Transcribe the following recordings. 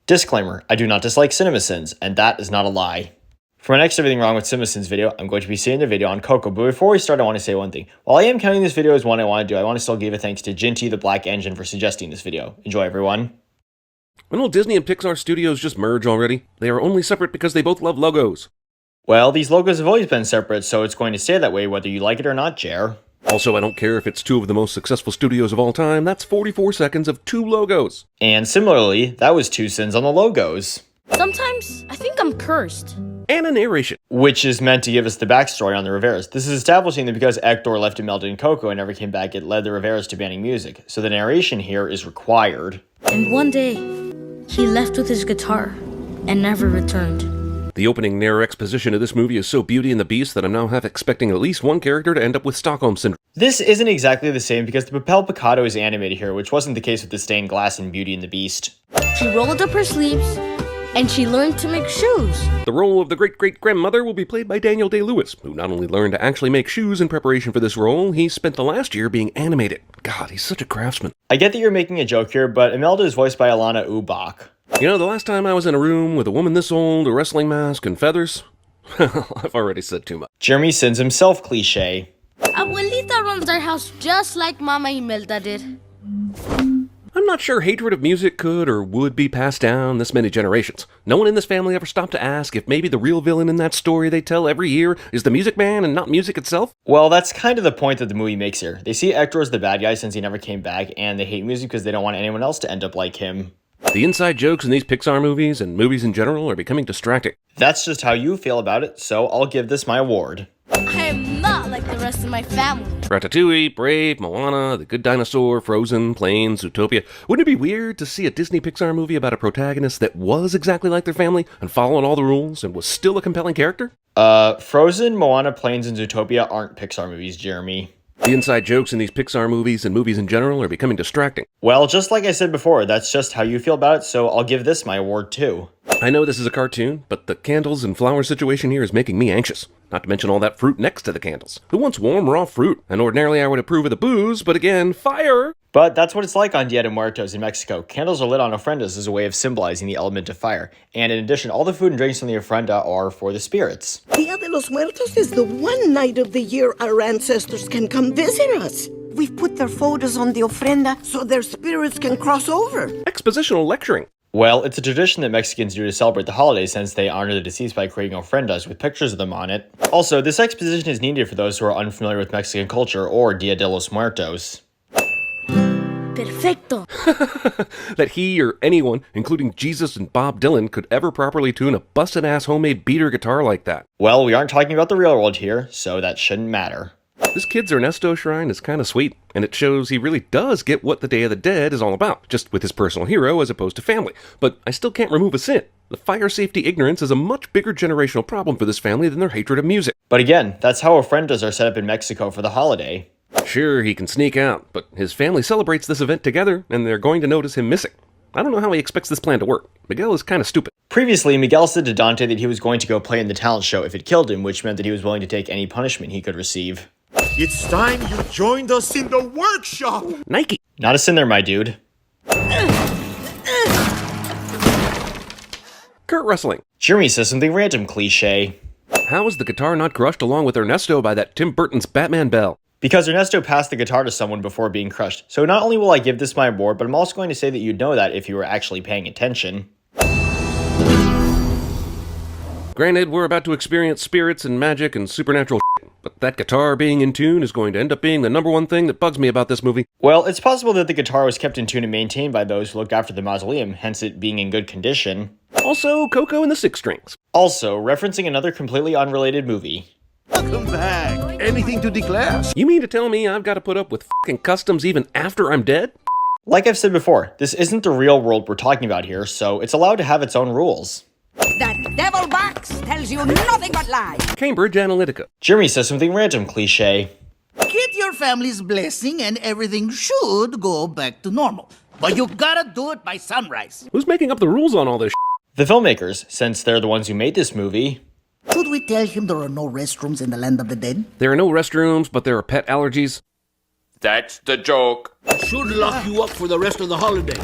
Disclaimer, I do not dislike CinemaSins, and that is not a lie. For my next Everything Wrong with CinemaSins video, I'm going to be seeing the video on Coco, but before we start, I want to say one thing. While I am counting this video as one I want to do, I want to still give a thanks to Jinty the Black Engine for suggesting this video. Enjoy, everyone. When will Disney and Pixar studios just merge already? They are only separate because they both love logos. Well, these logos have always been separate, so it's going to stay that way whether you like it or not, Jer. Also, I don't care if it's two of the most successful studios of all time, that's 44 seconds of two logos. And similarly, that was 2 sins on the logos. Sometimes, I think I'm cursed. And a narration. Which is meant to give us the backstory on the Riveras. This is establishing that because Hector left Imelda and Coco and never came back, it led the Riveras to banning music. So the narration here is required. And one day, he left with his guitar and never returned. The opening narrow exposition of this movie is so Beauty and the Beast that I'm now half expecting at least one character to end up with Stockholm Syndrome. This isn't exactly the same because the Papel Picado is animated here, which wasn't the case with the stained glass in Beauty and the Beast. She rolled up her sleeves, and she learned to make shoes. The role of the great-great-grandmother will be played by Daniel Day-Lewis, who not only learned to actually make shoes in preparation for this role, he spent the last year being animated. God, he's such a craftsman. I get that you're making a joke here, but Imelda is voiced by Alana Ubach. You know, the last time I was in a room with a woman this old, a wrestling mask, and feathers? I've already said too much. Jeremy Sins himself cliché. Abuelita runs our house just like Mama Imelda did. I'm not sure hatred of music could or would be passed down this many generations. No one in this family ever stopped to ask if maybe the real villain in that story they tell every year is the Music Man and not music itself? Well, that's kind of the point that the movie makes here. They see Hector as the bad guy since he never came back, and they hate music because they don't want anyone else to end up like him. The inside jokes in these Pixar movies and movies in general are becoming distracting. That's just how you feel about it, so I'll give this my award. I am not like the rest of my family. Ratatouille, Brave, Moana, The Good Dinosaur, Frozen, Planes, Zootopia. Wouldn't it be weird to see a Disney Pixar movie about a protagonist that was exactly like their family and followed all the rules and was still a compelling character? Frozen, Moana, Planes, and Zootopia aren't Pixar movies, Jeremy. The inside jokes in these Pixar movies and movies in general are becoming distracting. Well, just like I said before, that's just how you feel about it, so I'll give this my award too. I know this is a cartoon, but the candles and flowers situation here is making me anxious. Not to mention all that fruit next to the candles. Who wants warm, raw fruit? And ordinarily I would approve of the booze, but again, fire! But that's what it's like on Dia de Muertos in Mexico. Candles are lit on ofrendas as a way of symbolizing the element of fire. And in addition, all the food and drinks on the ofrenda are for the spirits. Dia de los Muertos is the one night of the year our ancestors can come visit us. We've put their photos on the ofrenda so their spirits can cross over. Expositional lecturing. Well, it's a tradition that Mexicans do to celebrate the holidays since they honor the deceased by creating ofrendas with pictures of them on it. Also, this exposition is needed for those who are unfamiliar with Mexican culture or Dia de los Muertos. Perfecto. That he or anyone, including Jesus and Bob Dylan, could ever properly tune a busted-ass homemade beater guitar like that. Well, we aren't talking about the real world here, so that shouldn't matter. This kid's Ernesto shrine is kind of sweet, and it shows he really does get what the Day of the Dead is all about, just with his personal hero as opposed to family. But I still can't remove a sin. The fire safety ignorance is a much bigger generational problem for this family than their hatred of music. But again, that's how ofrendas are set up in Mexico for the holiday. Sure, he can sneak out, but his family celebrates this event together, and they're going to notice him missing. I don't know how he expects this plan to work. Miguel is kind of stupid. Previously, Miguel said to Dante that he was going to go play in the talent show if it killed him, which meant that he was willing to take any punishment he could receive. It's time you joined us in the workshop! Nike! Not a sin there, my dude. Kurt wrestling. Jeremy says something random cliché. How is the guitar not crushed along with Ernesto by that Tim Burton's Batman bell? Because Ernesto passed the guitar to someone before being crushed. So not only will I give this my award, but I'm also going to say that you'd know that if you were actually paying attention. Granted, we're about to experience spirits and magic and supernatural shit, but that guitar being in tune is going to end up being the #1 thing that bugs me about this movie. Well, it's possible that the guitar was kept in tune and maintained by those who looked after the mausoleum, hence it being in good condition. Also, Coco and the Six Strings. Also, referencing another completely unrelated movie. Welcome back! Anything to declare? You mean to tell me I've got to put up with fucking customs even after I'm dead? Like I've said before, this isn't the real world we're talking about here, so it's allowed to have its own rules. That devil box tells you nothing but lies. Cambridge Analytica. Jeremy says something random cliché. Get your family's blessing and everything should go back to normal. But you gotta do it by sunrise. Who's making up the rules on all this The filmmakers, since they're the ones who made this movie. Should we tell him there are no restrooms in the land of the dead? There are no restrooms, but there are pet allergies. That's the joke. Should lock you up for the rest of the holiday.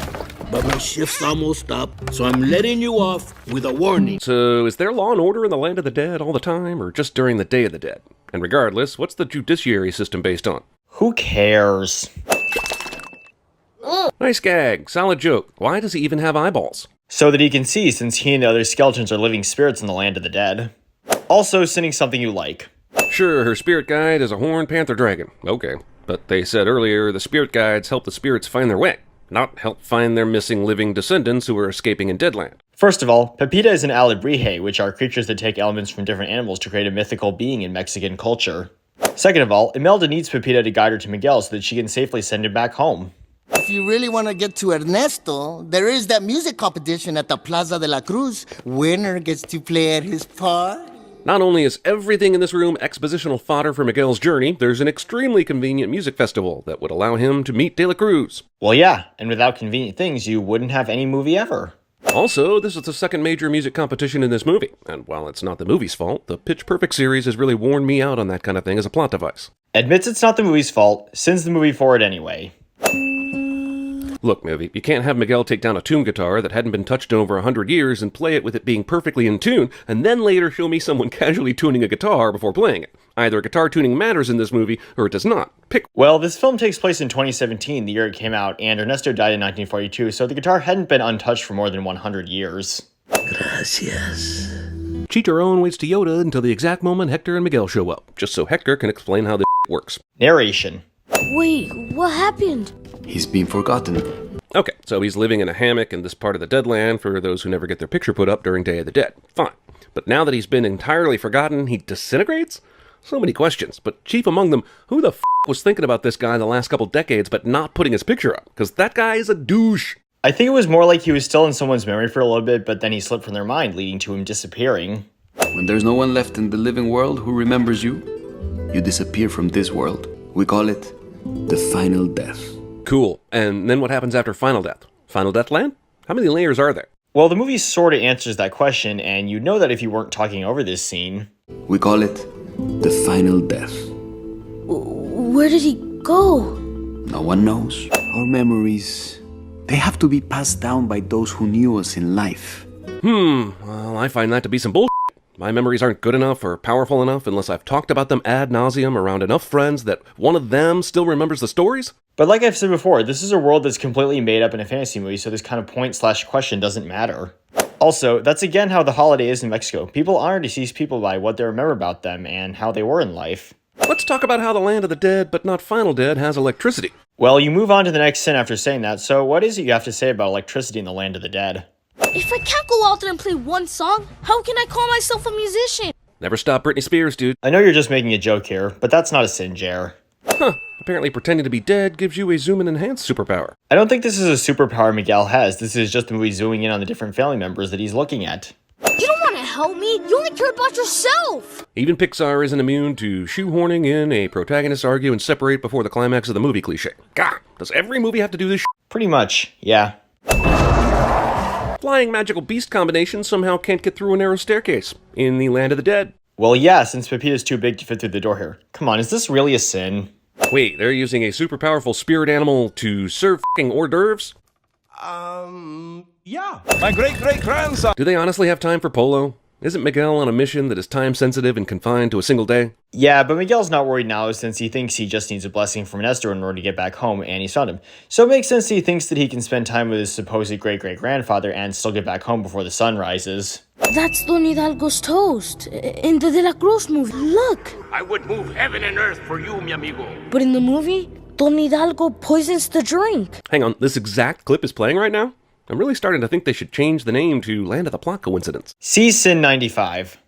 but my shift's almost up, so I'm letting you off with a warning. So, is there law and order in the land of the dead all the time, or just during the Day of the Dead? And regardless, what's the judiciary system based on? Who cares? Nice gag, solid joke. Why does he even have eyeballs? So that he can see, since he and the other skeletons are living spirits in the land of the dead. Also, sending something you like. Sure, her spirit guide is a horned panther dragon. Okay. But they said earlier the spirit guides help the spirits find their way, not help find their missing living descendants who are escaping in Deadland. First of all, Pepita is an alebrije, which are creatures that take elements from different animals to create a mythical being in Mexican culture. Second of all, Imelda needs Pepita to guide her to Miguel so that she can safely send him back home. If you really want to get to Ernesto, there is that music competition at the Plaza de la Cruz. Winner gets to play at his part. Not only is everything in this room expositional fodder for Miguel's journey, there's an extremely convenient music festival that would allow him to meet De La Cruz. Well, yeah, and without convenient things, you wouldn't have any movie ever. Also, this is the second major music competition in this movie, and while it's not the movie's fault, the Pitch Perfect series has really worn me out on that kind of thing as a plot device. Admits it's not the movie's fault, sends the movie forward anyway. Look, movie, you can't have Miguel take down a tomb guitar that hadn't been touched in over 100 years and play it with it being perfectly in tune, and then later show me someone casually tuning a guitar before playing it. Either guitar tuning matters in this movie, or it does not. Pick. Well, this film takes place in 2017, the year it came out, and Ernesto died in 1942, so the guitar hadn't been untouched for more than 100 years. Gracias. Chicharron waits to Yoda until the exact moment Hector and Miguel show up, just so Hector can explain how this works. Narration. Wait, what happened? He's been forgotten. Okay, so he's living in a hammock in this part of the Deadland for those who never get their picture put up during Day of the Dead. Fine. But now that he's been entirely forgotten, he disintegrates? So many questions, but chief among them, who the was thinking about this guy the last couple decades but not putting his picture up? Because that guy is a douche. I think it was more like he was still in someone's memory for a little bit, but then he slipped from their mind, leading to him disappearing. When there's no one left in the living world who remembers you, you disappear from this world. We call it the final death. Cool. And then what happens after Final Death? Final Death Land? How many layers are there? Well, the movie sort of answers that question, and you'd know that if you weren't talking over this scene. We call it the final death. Where did he go? No one knows. Our memories, they have to be passed down by those who knew us in life. Well, I find that to be some bullshit. My memories aren't good enough or powerful enough unless I've talked about them ad nauseum around enough friends that one of them still remembers the stories. But like I've said before, this is a world that's completely made up in a fantasy movie, so this kind of point/question doesn't matter. Also, that's again how the holiday is in Mexico. People honor deceased people by what they remember about them and how they were in life. Let's talk about how the Land of the Dead, but not Final Dead, has electricity. Well, you move on to the next sin after saying that, so what is it you have to say about electricity in the Land of the Dead? If I can't go out there and play one song, how can I call myself a musician? Never stop Britney Spears, dude. I know you're just making a joke here, but that's not a sin, Jer. Huh. Apparently pretending to be dead gives you a zoom and enhance superpower. I don't think this is a superpower Miguel has. This is just the movie zooming in on the different family members that he's looking at. You don't want to help me. You only care about yourself. Even Pixar isn't immune to shoehorning in a protagonist argue and separate before the climax of the movie cliche. God, does every movie have to do this shit? Pretty much, yeah. Flying magical beast combinations somehow can't get through a narrow staircase in the Land of the Dead. Well, yeah, since Pepita's too big to fit through the door here. Come on, is this really a sin? Wait, they're using a super powerful spirit animal to serve f***ing hors d'oeuvres? Yeah. My great-great-grandson. Do they honestly have time for polo? Isn't Miguel on a mission that is time-sensitive and confined to a single day? Yeah, but Miguel's not worried now since he thinks he just needs a blessing from Nestor in order to get back home, and he's found him. So it makes sense that he thinks that he can spend time with his supposed great-great-grandfather and still get back home before the sun rises. That's Don Hidalgo's toast in the De La Cruz movie. Look! I would move heaven and earth for you, mi amigo. But in the movie, Don Hidalgo poisons the drink. Hang on, this exact clip is playing right now? I'm really starting to think they should change the name to Land of the Plot Coincidence. See Sin 95.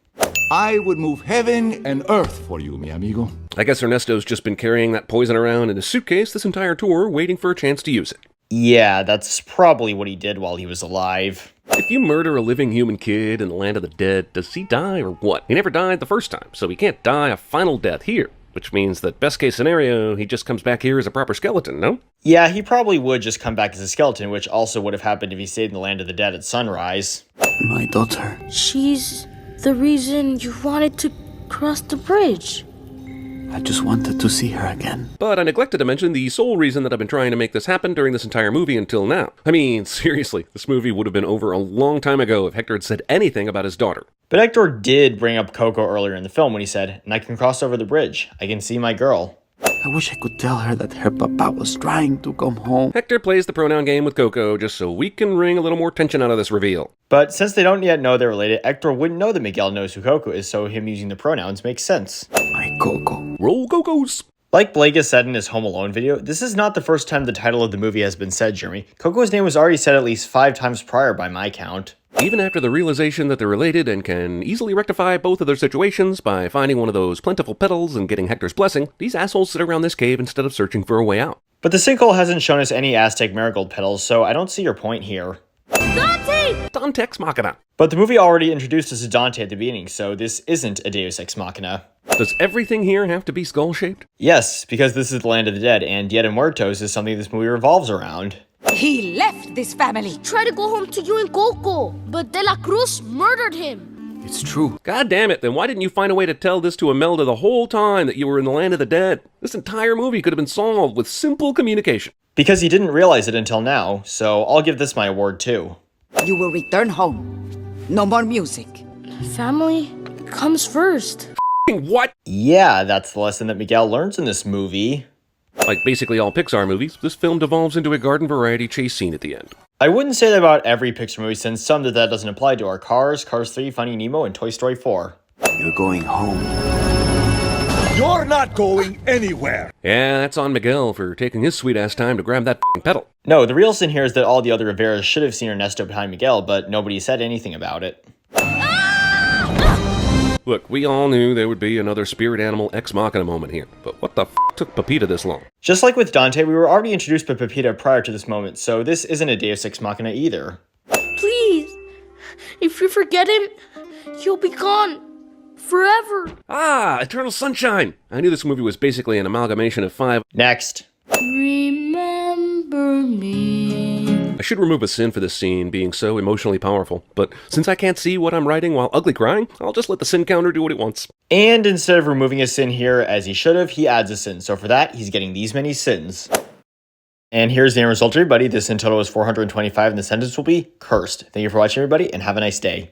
I would move heaven and earth for you, mi amigo. I guess Ernesto's just been carrying that poison around in his suitcase this entire tour, waiting for a chance to use it. Yeah, that's probably what he did while he was alive. If you murder a living human kid in the Land of the Dead, does he die or what? He never died the first time, so he can't die a final death here. Which means that best case scenario, he just comes back here as a proper skeleton, no? Yeah, he probably would just come back as a skeleton, which also would have happened if he stayed in the Land of the Dead at sunrise. My daughter. She's the reason you wanted to cross the bridge. I just wanted to see her again. But I neglected to mention the sole reason that I've been trying to make this happen during this entire movie until now. I mean, seriously, this movie would have been over a long time ago if Hector had said anything about his daughter. But Hector did bring up Coco earlier in the film when he said, "And I can cross over the bridge. I can see my girl." I wish I could tell her that her papa was trying to come home. Hector plays the pronoun game with Coco just so we can wring a little more tension out of this reveal. But since they don't yet know they're related, Hector wouldn't know that Miguel knows who Coco is, so him using the pronouns makes sense. My Coco. Roll Cocos! Like Blake has said in his Home Alone video, this is not the first time the title of the movie has been said, Jeremy. Coco's name was already said at least 5 times prior by my count. Even after the realization that they're related and can easily rectify both of their situations by finding one of those plentiful petals and getting Hector's blessing, these assholes sit around this cave instead of searching for a way out. But the sinkhole hasn't shown us any Aztec marigold petals, so I don't see your point here. Dante! Dante's Machina. But the movie already introduced us to Dante at the beginning, so this isn't a Deus Ex Machina. Does everything here have to be skull-shaped? Yes, because this is the land of the dead, and Dia de Muertos is something this movie revolves around. He left this family. Tried to go home to you and Coco, but De La Cruz murdered him. It's true. God damn it, then why didn't you find a way to tell this to Imelda the whole time that you were in the land of the dead? This entire movie could have been solved with simple communication. Because he didn't realize it until now, so I'll give this my award too. You will return home. No more music. Family comes first. What? Yeah, that's the lesson that Miguel learns in this movie. Like basically all Pixar movies, this film devolves into a garden variety chase scene at the end. I wouldn't say that about every Pixar movie, since some that doesn't apply to are Cars, Cars 3, Finding Nemo, and Toy Story 4. You're going home. You're not going anywhere. Yeah, that's on Miguel for taking his sweet-ass time to grab that pedal. No, the real sin here is that all the other Riveras should have seen Ernesto behind Miguel, but nobody said anything about it. Look, we all knew there would be another spirit animal ex machina moment here, but what the took Pepita this long? Just like with Dante, we were already introduced by Pepita prior to this moment, so this isn't a Deus Ex Machina either. Please, if you forget him, he'll be gone forever. Ah, Eternal Sunshine! I knew this movie was basically an amalgamation of 5. Next. Remember me. I should remove a sin for this scene being so emotionally powerful, but since I can't see what I'm writing while ugly crying, I'll just let the sin counter do what it wants. And instead of removing a sin here as he should have, he adds a sin. So for that, he's getting these many sins. And here's the end result, everybody. This sin total is 425, and the sentence will be cursed. Thank you for watching, everybody, and have a nice day.